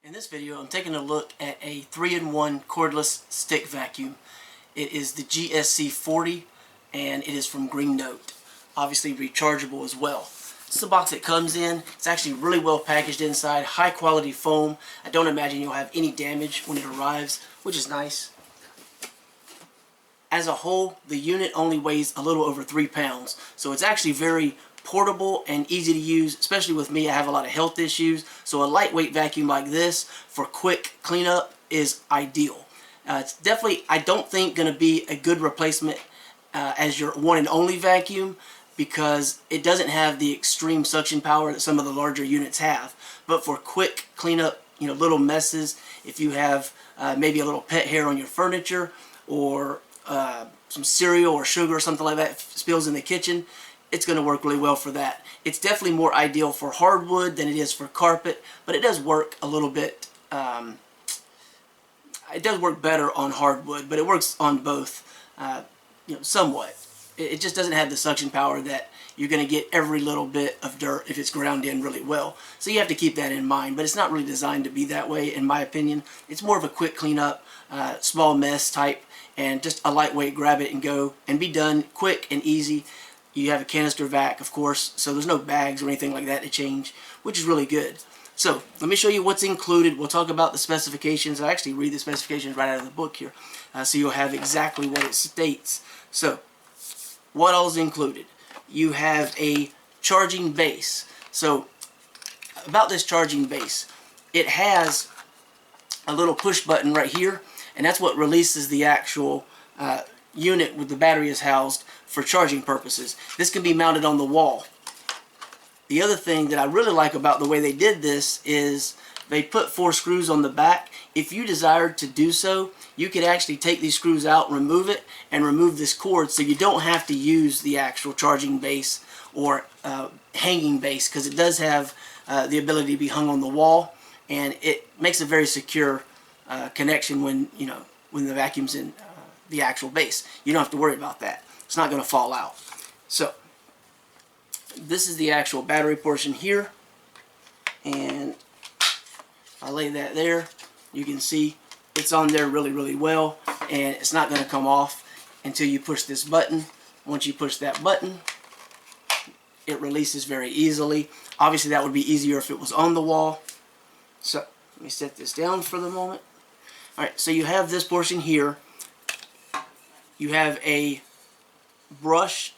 In this video, I'm taking a look at a 3-in-1 cordless stick vacuum. It is the GSC40 and it is from Greenote. Obviously rechargeable as well. This is the box it comes in. It's actually really well packaged inside, high quality foam. I don't imagine you'll have any damage when it arrives, which is nice. As a whole, the unit only weighs a little over 3 pounds, so it's actually very portable and easy to use, especially with me. I have a lot of health issues, so a lightweight vacuum like this for quick cleanup is ideal. It's definitely, I don't think, going to be a good replacement as your one and only vacuum, because it doesn't have the extreme suction power that some of the larger units have. But for quick cleanup, little messes, if you have maybe a little pet hair on your furniture, or some cereal or sugar or something like that spills in the kitchen, it's going to work really well for that. It's definitely more ideal for hardwood than it is for carpet, but it does work a little bit, it does work better on hardwood, but it works on both, somewhat. It just doesn't have the suction power that you're going to get every little bit of dirt if it's ground in really well. So you have to keep that in mind, but it's not really designed to be that way, in my opinion. It's more of a quick cleanup, small mess type, and just a lightweight grab it and go and be done, quick and easy. You have a canister vac, of course, so there's no bags or anything like that to change, which is really good. So let me show you what's included. We'll talk about the specifications. I actually read the specifications right out of the book here, so you'll have exactly what it states. So what all is included? You have a charging base. So about this charging base, it has a little push button right here, and that's what releases the actual unit where the battery is housed for charging purposes. This can be mounted on the wall. The other thing that I really like about the way they did this is they put 4 screws on the back. If you desired to do so, you could actually take these screws out, remove it, and remove this cord, so you don't have to use the actual charging base or hanging base, because it does have the ability to be hung on the wall, and it makes a very secure connection when when the vacuum's in the actual base. You don't have to worry about that. It's not going to fall out. So this is the actual battery portion here, and I lay that there. You can see it's on there really well, and it's not going to come off until you push this button. Once you push that button, it releases very easily. Obviously that would be easier if it was on the wall. So let me set this down for the moment. Alright, so you have this portion here. You have a brush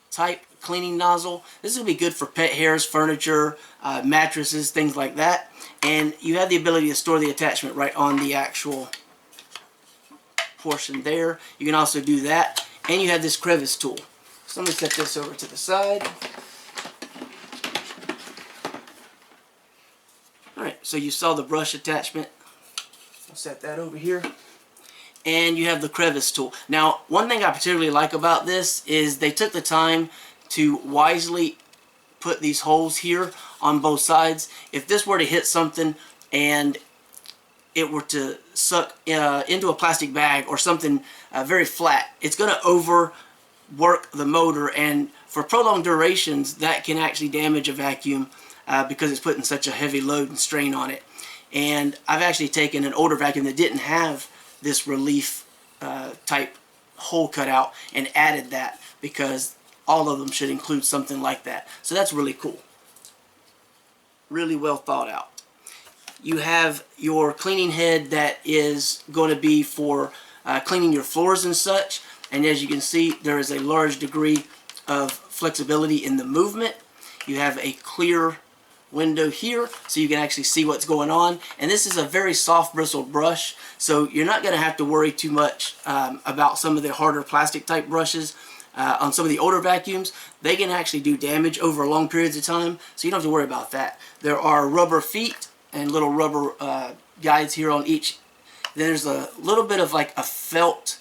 type cleaning nozzle. This is going to be good for pet hairs, furniture, mattresses, things like that. And you have the ability to store the attachment right on the actual portion there. You can also do that. And you have this crevice tool. So let me set this over to the side. Alright, so you saw the brush attachment. I'll set that over here. And you have the crevice tool. Now, one thing I particularly like about this is they took the time to wisely put these holes here on both sides. If this were to hit something and it were to suck into a plastic bag or something very flat, it's going to overwork the motor, and for prolonged durations that can actually damage a vacuum because it's putting such a heavy load and strain on it. And I've actually taken an older vacuum that didn't have this relief type hole cut out and added that, because all of them should include something like that. So that's really cool. Really well thought out. You have your cleaning head that is going to be for cleaning your floors and such. And as you can see, there is a large degree of flexibility in the movement. You have a clear window here, so you can actually see what's going on. And this is a very soft bristled brush, so you're not going to have to worry too much about some of the harder plastic type brushes. On some of the older vacuums, they can actually do damage over long periods of time, so you don't have to worry about that. There are rubber feet and little rubber guides here on each. Then there's a little bit of like a felt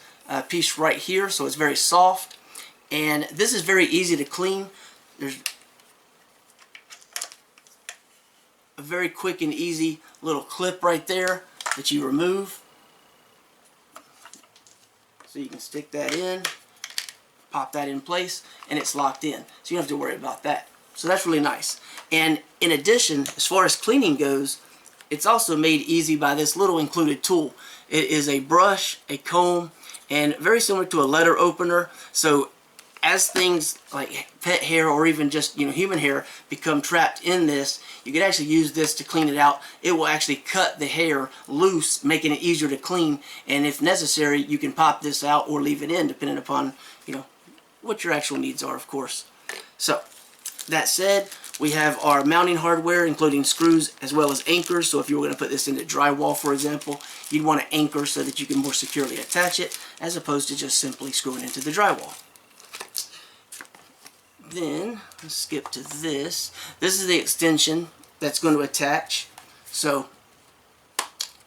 piece right here, so it's very soft. And this is very easy to clean. There's a very quick and easy little clip right there that you remove. So you can stick that in, pop that in place, and it's locked in. So you don't have to worry about that. So that's really nice. And in addition, as far as cleaning goes, it's also made easy by this little included tool. It is a brush, a comb, and very similar to a letter opener. So as things like pet hair or even just human hair become trapped in this, you can actually use this to clean it out. It will actually cut the hair loose, making it easier to clean. And if necessary, you can pop this out or leave it in, depending upon what your actual needs are, of course. So that said, we have our mounting hardware, including screws as well as anchors. So if you were going to put this into drywall, for example, you'd want to anchor so that you can more securely attach it, as opposed to just simply screwing into the drywall. Then, let's skip to this. This is the extension that's going to attach. So,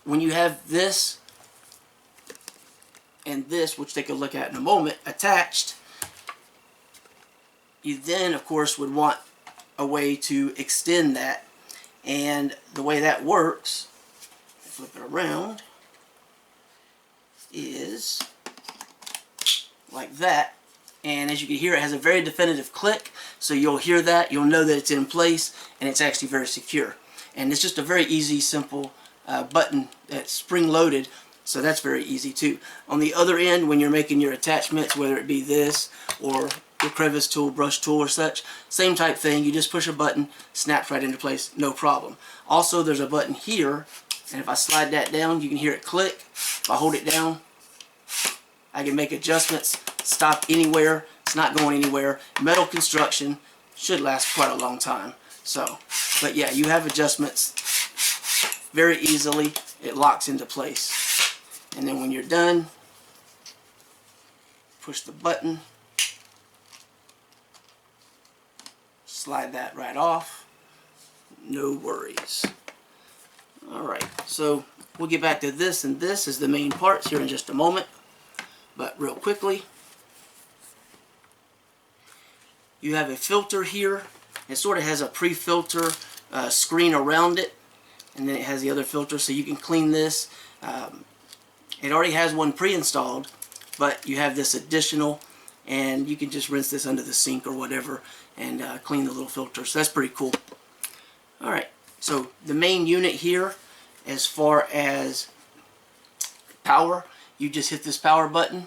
when you have this and this, which take a look at in a moment, attached, you then, of course, would want a way to extend that. And the way that works, flip it around, is like that. And as you can hear, it has a very definitive click, so you'll hear that, you'll know that it's in place, and it's actually very secure. And it's just a very easy, simple button that's spring-loaded, so that's very easy too. On the other end, when you're making your attachments, whether it be this or your crevice tool, brush tool, or such, same type thing. You just push a button, snaps right into place, no problem. Also, there's a button here, and if I slide that down, you can hear it click. If I hold it down, I can make adjustments, stop anywhere, it's not going anywhere. Metal construction, should last quite a long time. So, but yeah, you have adjustments very easily. It locks into place. And then when you're done, push the button, slide that right off, no worries. Alright, so we'll get back to this, and this is the main parts here in just a moment. But real quickly, you have a filter here. It sort of has a pre-filter screen around it, and then it has the other filter, so you can clean this. It already has one pre-installed, but you have this additional, and you can just rinse this under the sink or whatever and clean the little filter. So that's pretty cool. Alright, so the main unit here, as far as power, you just hit this power button.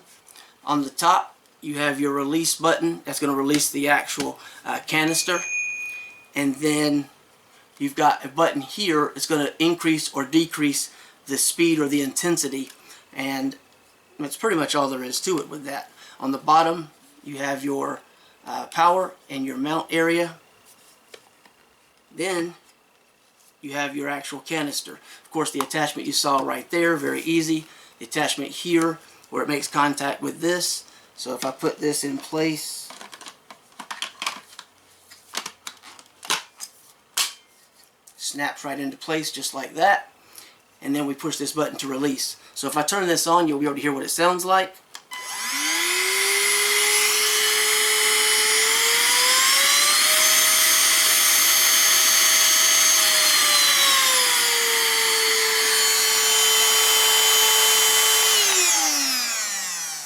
On the top, you have your release button. That's going to release the actual canister. And then you've got a button here. It's going to increase or decrease the speed or the intensity. And that's pretty much all there is to it with that. On the bottom, you have your power and your mount area. Then you have your actual canister. Of course, the attachment you saw right there, very easy. The attachment here where it makes contact with this. So if I put this in place, snaps right into place just like that. And then we push this button to release. So if I turn this on, you'll be able to hear what it sounds like.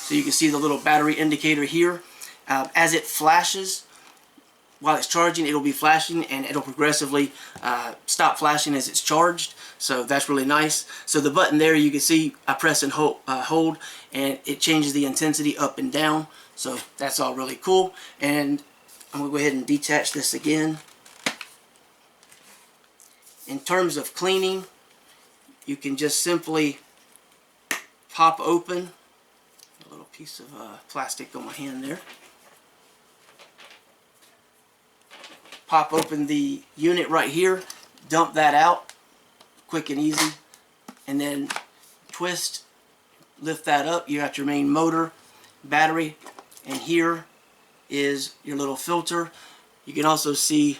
So you can see the little battery indicator here. As it flashes, while it's charging, it'll be flashing, and it'll progressively stop flashing as it's charged. So that's really nice. So the button there, you can see I press and hold, and it changes the intensity up and down. So that's all really cool. And I'm going to go ahead and detach this again. In terms of cleaning, you can just simply pop open a little piece of plastic on my hand there. Pop open the unit right here, dump that out, quick and easy, and then twist, lift that up. You got your main motor, battery, and here is your little filter. You can also see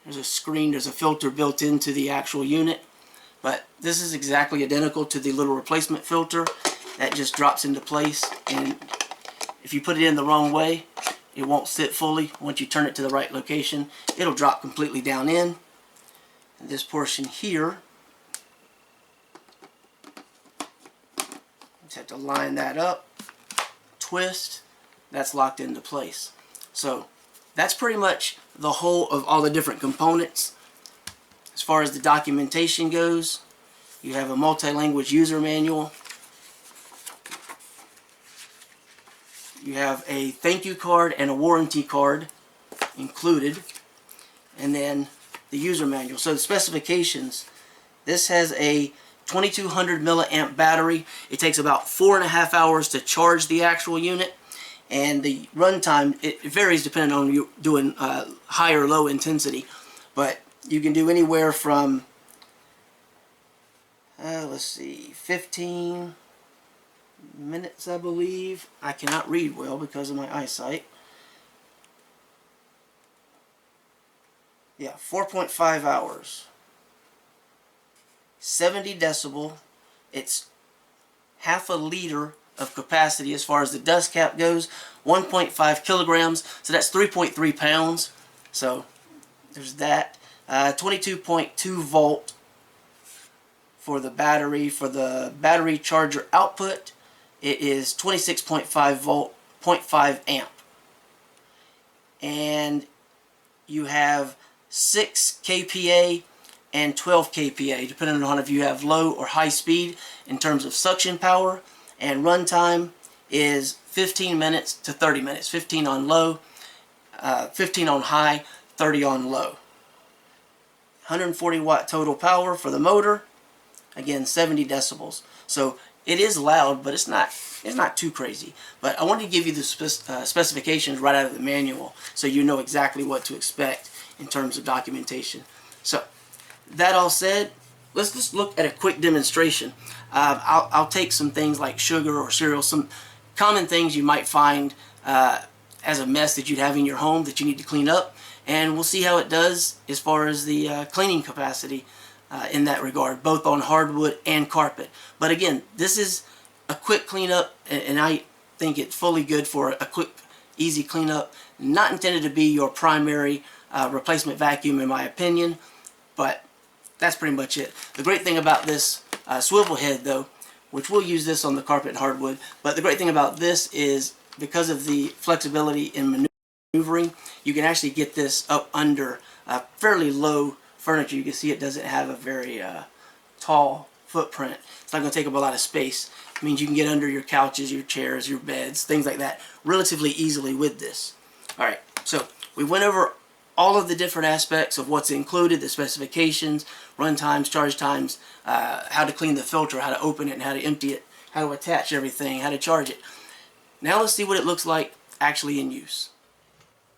there's a screen, there's a filter built into the actual unit, but this is exactly identical to the little replacement filter that just drops into place. And if you put it in the wrong way, it won't sit fully. Once you turn it to the right location, it'll drop completely down in. And this portion here, just have to line that up, twist, that's locked into place. So that's pretty much the whole of all the different components. As far as the documentation goes, you have a multi-language user manual. You have a thank you card and a warranty card included. And then the user manual. So the specifications. This has a 2200 milliamp battery. It takes about 4.5 hours to charge the actual unit. And the runtime, it varies depending on you doing high or low intensity. But you can do anywhere from, let's see, 15 minutes, I believe. I cannot read well because of my eyesight. Yeah, 4.5 hours. 70 decibel. It's half a liter of capacity as far as the dust cap goes. 1.5 kilograms. So that's 3.3 pounds. So there's that. 22.2 volt for the battery. For the battery charger output, it is 26.5 volt, 0.5 amp. And you have 6 kPa and 12 kPa, depending on if you have low or high speed in terms of suction power. And runtime is 15 minutes to 30 minutes. 15 on low, 15 on high, 30 on low. 140 watt total power for the motor. Again, 70 decibels. So it is loud, but it's not too crazy. But I wanted to give you the specifications right out of the manual so you know exactly what to expect in terms of documentation. So that all said, let's just look at a quick demonstration. I'll take some things like sugar or cereal, some common things you might find as a mess that you'd have in your home that you need to clean up, and we'll see how it does as far as the cleaning capacity in that regard, both on hardwood and carpet. But again, this is a quick cleanup, and I think it's fully good for a quick, easy cleanup. Not intended to be your primary replacement vacuum, in my opinion, but that's pretty much it. The great thing about this swivel head, though, which we'll use this on the carpet and hardwood, but the great thing about this is because of the flexibility in maneuvering, you can actually get this up under fairly low furniture. You can see it doesn't have a very tall footprint. It's not going to take up a lot of space. It means you can get under your couches, your chairs, your beds, things like that relatively easily with this. Alright, so we went over all of the different aspects of what's included, the specifications, run times, charge times, how to clean the filter, how to open it and how to empty it, how to attach everything, how to charge it. Now let's see what it looks like actually in use.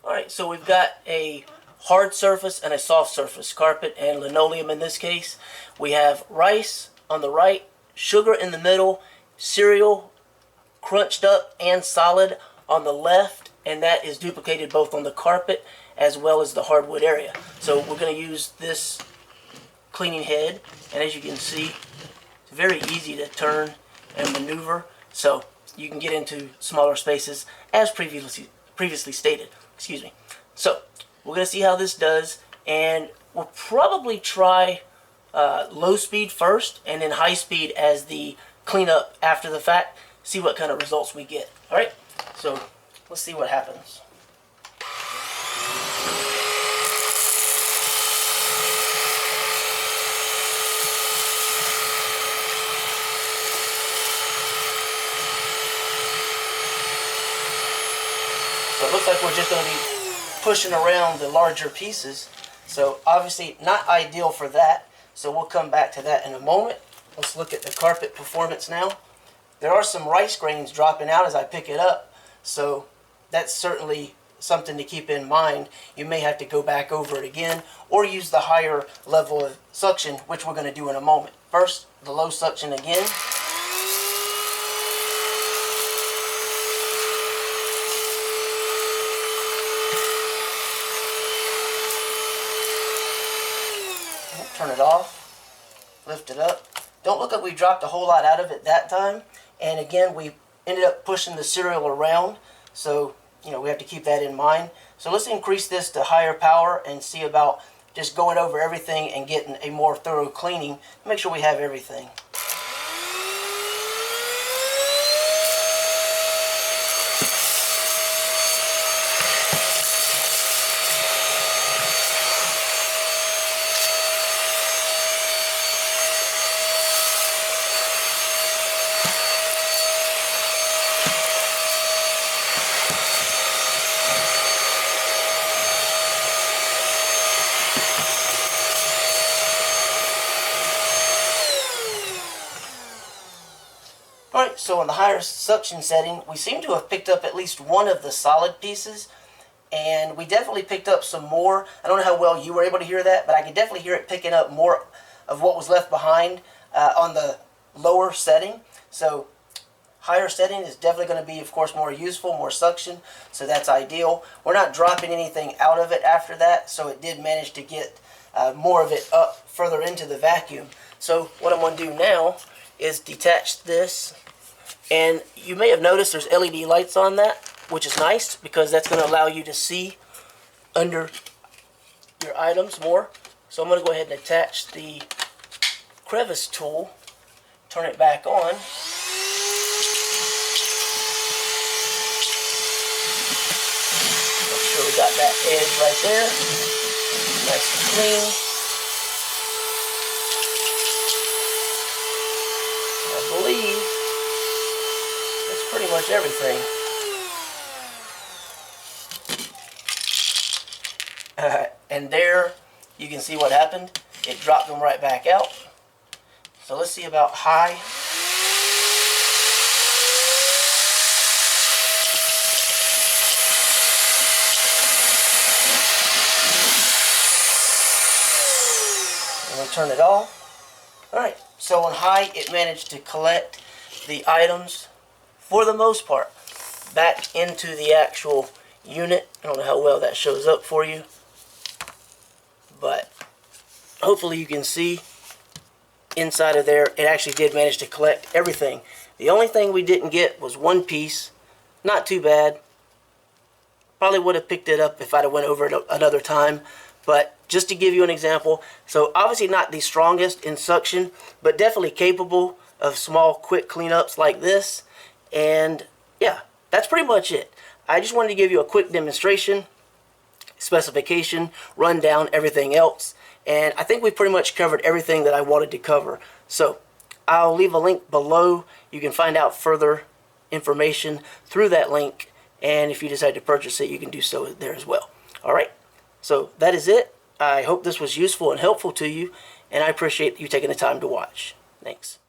Alright, so we've got a hard surface and a soft surface, carpet and linoleum in this case. We have rice on the right, sugar in the middle, cereal crunched up and solid on the left, and that is duplicated both on the carpet as well as the hardwood area. So we're going to use this cleaning head, and as you can see, it's very easy to turn and maneuver, so you can get into smaller spaces as previously stated. Excuse me. So we're going to see how this does, and we'll probably try low speed first and then high speed as the cleanup after the fact, see what kind of results we get. Alright, so let's see what happens. So it looks like we're just going to be pushing around the larger pieces. So obviously not ideal for that. So we'll come back to that in a moment. Let's look at the carpet performance now. There are some rice grains dropping out as I pick it up. So that's certainly something to keep in mind. You may have to go back over it again or use the higher level of suction, which we're going to do in a moment. First, the low suction again. Turn it off, lift it up. Don't look like we dropped a whole lot out of it that time. And again, we ended up pushing the cereal around, so we have to keep that in mind. So let's increase this to higher power and see about just going over everything and getting a more thorough cleaning. Make sure we have everything. so on the higher suction setting, we seem to have picked up at least one of the solid pieces, and we definitely picked up some more. I don't know how well you were able to hear that, but I could definitely hear it picking up more of what was left behind on the lower setting. So higher setting is definitely going to be, of course, more useful, more suction, so that's ideal. We're not dropping anything out of it after that, so it did manage to get more of it up further into the vacuum. So what I'm going to do now is detach this, and you may have noticed there's LED lights on that, which is nice because that's going to allow you to see under your items more. So I'm going to go ahead and attach the crevice tool, turn it back on. Make sure we got that edge right there, nice and clean. I believe that's pretty much everything. And there you can see what happened. It dropped them right back out. So let's see about high. I'm going to turn it off. Alright, so on high it managed to collect the items, for the most part, back into the actual unit. I don't know how well that shows up for you, but hopefully you can see inside of there it actually did manage to collect everything. The only thing we didn't get was one piece. Not too bad. Probably would have picked it up if I'd have went over it another time, but just to give you an example, so obviously not the strongest in suction, but definitely capable of small quick cleanups like this. And yeah, that's pretty much it. I just wanted to give you a quick demonstration, specification, run down everything else, and I think we pretty much covered everything that I wanted to cover. So I'll leave a link below. You can find out further information through that link, and if you decide to purchase it, you can do so there as well. Alright, so that is it. I hope this was useful and helpful to you, and I appreciate you taking the time to watch. Thanks.